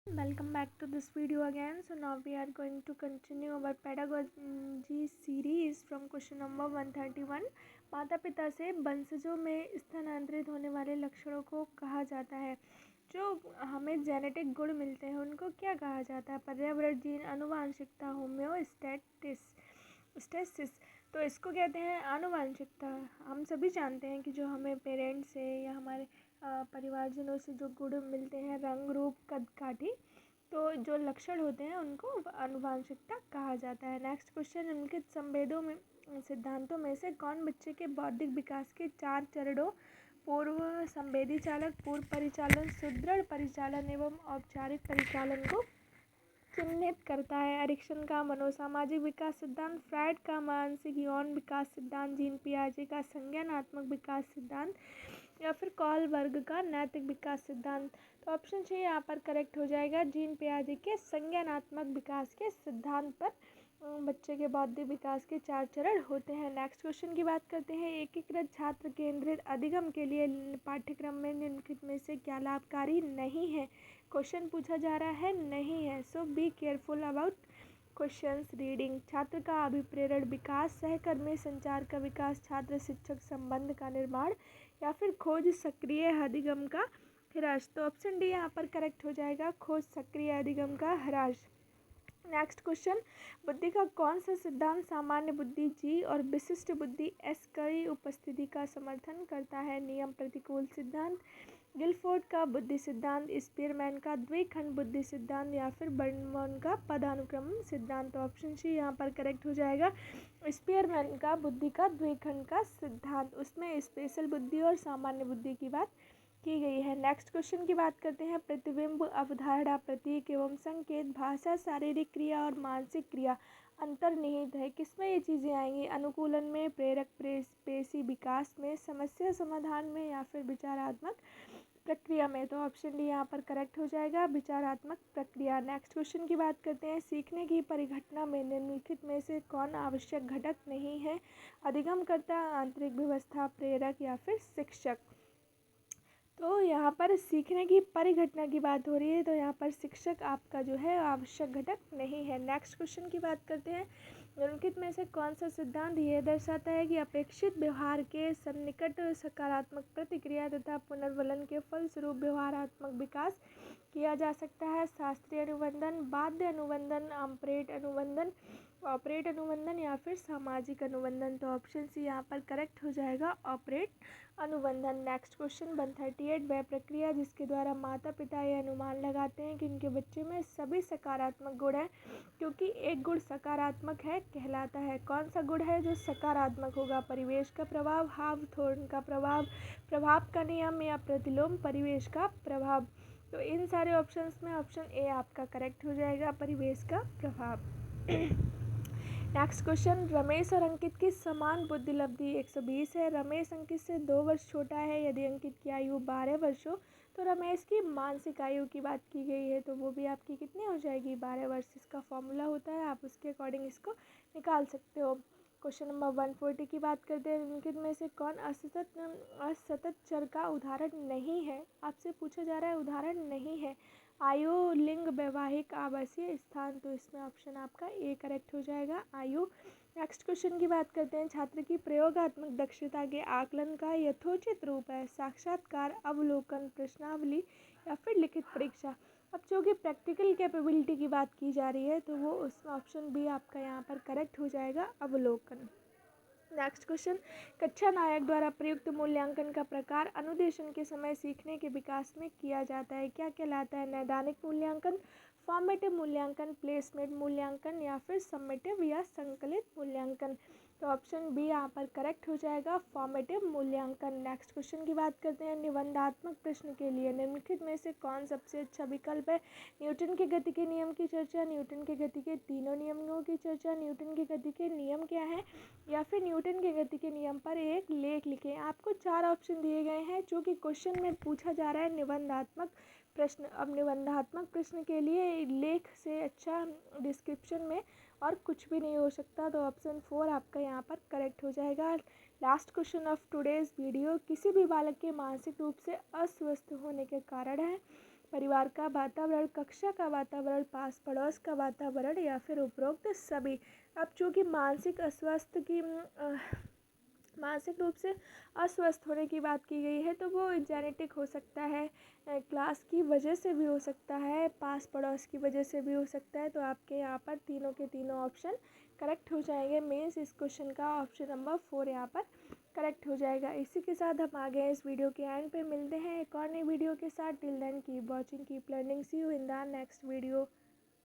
Welcome back to this video again. So now we are going to continue our pedagogy series from question number 131. माता पिता से वंशजों में स्थानांतरित होने वाले लक्षणों को कहा जाता है। जो हमें जेनेटिक गुण मिलते हैं उनको क्या कहा जाता है? पर्यावरण, जीन, आनुवांशिकता, होम्योस्टैसिस। तो इसको कहते हैं आनुवांशिकता। हम सभी जानते हैं कि जो हमें पेरेंट्स से या हमारे परिवारजनों से जो गुण मिलते हैं, रंग, रूप, कद काठी, तो जो लक्षण होते हैं उनको आनुवांशिकता कहा जाता है। नेक्स्ट क्वेश्चन, निम्नलिखित संवेदों में सिद्धांतों में से कौन बच्चे के बौद्धिक विकास के 4 चरणों पूर्व संवेदी चालक, पूर्व परिचालन, सुदृढ़ परिचालन एवं औपचारिक परिचालन को चिन्हित करता है? एरिक्सन का मनोसामाजिक विकास सिद्धांत, फ्रायड का मानसिक यौन विकास सिद्धांत, जीन पियाजे का संज्ञानात्मक विकास सिद्धांत या फिर कॉलबर्ग का नैतिक विकास सिद्धांत। तो ऑप्शन सी यहाँ पर करेक्ट हो जाएगा। जीन पियाजे के संज्ञानात्मक विकास के सिद्धांत पर बच्चे के बौद्धिक विकास के 4 चरण होते हैं। नेक्स्ट क्वेश्चन की बात करते हैं। एकीकृत छात्र केंद्रित अधिगम के लिए पाठ्यक्रम में निम्नलिखित में से क्या लाभकारी नहीं है? क्वेश्चन पूछा जा रहा है नहीं है, so be careful about questions reading. छात्र का अभिप्रेरण विकास, सहकर्मी संचार का विकास, छात्र शिक्षक संबंध का निर्माण या फिर खोज सक्रिय अधिगम का ह्रास। तो ऑप्शन डी यहाँ पर करेक्ट हो जाएगा, खोज सक्रिय अधिगम का ह्रास। नेक्स्ट क्वेश्चन, बुद्धि का कौन सा सिद्धांत सामान्य बुद्धि जी और विशिष्ट बुद्धि एस की उपस्थिति का समर्थन करता है? नियम प्रतिकूल सिद्धांत, गिलफोर्ड का बुद्धि सिद्धांत, स्पीयरमैन का द्विखंड बुद्धि सिद्धांत या फिर बर्नबाउम का पदानुक्रम सिद्धांत। तो ऑप्शन सी यहाँ पर करेक्ट हो जाएगा, स्पीयरमैन का बुद्धि का द्विखंड का सिद्धांत। उसमें स्पेशल बुद्धि और सामान्य बुद्धि की बात की गई है। नेक्स्ट क्वेश्चन की बात करते हैं। प्रतिबिंब, अवधारणा, प्रतीक एवं संकेत, भाषा, शारीरिक क्रिया और मानसिक क्रिया अंतर्निहित है। किसमें ये चीज़ें आएंगी? अनुकूलन में, प्रेरक पेशी विकास में, समस्या समाधान में या फिर विचारात्मक प्रक्रिया में। तो ऑप्शन डी यहाँ पर करेक्ट हो जाएगा, विचारात्मक प्रक्रिया। नेक्स्ट क्वेश्चन की बात करते हैं। सीखने की परिघटना में निम्नलिखित में से कौन आवश्यक घटक नहीं है? अधिगमकर्ता, आंतरिक व्यवस्था, प्रेरक या फिर शिक्षक। तो यहाँ पर सीखने की परिघटना की बात हो रही है, तो यहाँ पर शिक्षक आपका जो है आवश्यक घटक नहीं है। नेक्स्ट क्वेश्चन की बात करते हैं। निम्नलिखित में से कौन सा सिद्धांत यह दर्शाता है कि अपेक्षित व्यवहार के सन्निकट सकारात्मक प्रतिक्रिया तथा पुनर्वलन के फलस्वरूप व्यवहारात्मक विकास किया जा सकता है? शास्त्रीय अनुबंधन, बाध्य अनुबंधन, ऑपरेट अनुबंधन या फिर सामाजिक अनुबंधन। तो ऑप्शन सी यहाँ पर करेक्ट हो जाएगा, ऑपरेट अनुबंधन। नेक्स्ट क्वेश्चन 138, वह प्रक्रिया जिसके द्वारा माता पिता यह अनुमान लगाते हैं कि उनके बच्चे में सभी सकारात्मक गुण हैं क्योंकि एक गुण सकारात्मक है कहलाता है। कौन सा गुण है जो सकारात्मक होगा? परिवेश का प्रभाव, हावथोर्न का प्रभाव, प्रभाव का नियम या प्रतिलोम परिवेश का प्रभाव। तो इन सारे ऑप्शंस में ऑप्शन ए आपका करेक्ट हो जाएगा, परिवेश का प्रभाव। नेक्स्ट क्वेश्चन, रमेश और अंकित की समान बुद्धि लब्धि 120 है। रमेश अंकित से 2 वर्ष छोटा है। यदि अंकित की आयु 12 वर्ष हो तो रमेश की मानसिक आयु की बात की गई है, तो वो भी आपकी कितनी हो जाएगी? 12 वर्ष। इसका फॉर्मूला होता है, आप उसके अकॉर्डिंग इसको निकाल सकते हो। क्वेश्चन नंबर 140 की बात करते हैं। निम्नलिखित में से कौन असतत चर का उदाहरण नहीं है? आपसे पूछा जा रहा है, उदाहरण नहीं है। आयु, लिंग, वैवाहिक, आवासीय स्थान। तो इसमें ऑप्शन आपका ए करेक्ट हो जाएगा, आयु। नेक्स्ट क्वेश्चन की बात करते हैं। छात्र की प्रयोगात्मक दक्षता के आकलन का यथोचित रूप है? साक्षात्कार, अवलोकन, प्रश्नावली या फिर लिखित परीक्षा। अब जो कि प्रैक्टिकल कैपेबिलिटी की बात की जा रही है, तो वो उसमें ऑप्शन बी आपका यहाँ पर करेक्ट हो जाएगा, अवलोकन। नेक्स्ट क्वेश्चन, कक्षा नायक द्वारा प्रयुक्त मूल्यांकन का प्रकार अनुदेशन के समय सीखने के विकास में किया जाता है? क्या कहलाता है? नैदानिक मूल्यांकन, फॉर्मेटिव मूल्यांकन, प्लेसमेंट मूल्यांकन या फिर सम्मेटिव या संकलित मूल्यांकन। तो ऑप्शन बी यहाँ पर करेक्ट हो जाएगा, फॉर्मेटिव मूल्यांकन। नेक्स्ट क्वेश्चन की बात करते हैं। निबंधात्मक प्रश्न के लिए निम्नलिखित में से कौन सबसे अच्छा विकल्प है? न्यूटन के गति के नियम की चर्चा, न्यूटन के गति के तीनों नियमों की चर्चा, न्यूटन के गति के नियम क्या है, या फिर न्यूटन के गति के नियम पर एक लेख लिखें। आपको 4 ऑप्शन दिए गए हैं जो कि क्वेश्चन में पूछा जा रहा है, निबंधात्मक प्रश्न। अब निबंधात्मक प्रश्न के लिए लेख से अच्छा डिस्क्रिप्शन में और कुछ भी नहीं हो सकता, तो ऑप्शन 4 आपका यहाँ पर करेक्ट हो जाएगा। Last question of today's video, किसी भी बालक के मानसिक रूप से अस्वस्थ होने के कारण है? परिवार का वातावरण, कक्षा का वातावरण, पास पड़ोस का वातावरण या फिर उपरोक्त सभी। अब चूँकि मानसिक रूप से अस्वस्थ होने की बात की गई है तो वो जेनेटिक हो सकता है, क्लास की वजह से भी हो सकता है, पास पड़ोस की वजह से भी हो सकता है। तो आपके यहाँ पर तीनों के तीनों ऑप्शन करेक्ट हो जाएंगे। मीन्स इस क्वेश्चन का ऑप्शन नंबर 4 यहाँ पर करेक्ट हो जाएगा। इसी के साथ हम आ गए इस वीडियो के एंड पे। मिलते हैं एक और नई वीडियो के साथ। Till then keep watching, keep learning, see you in the next video.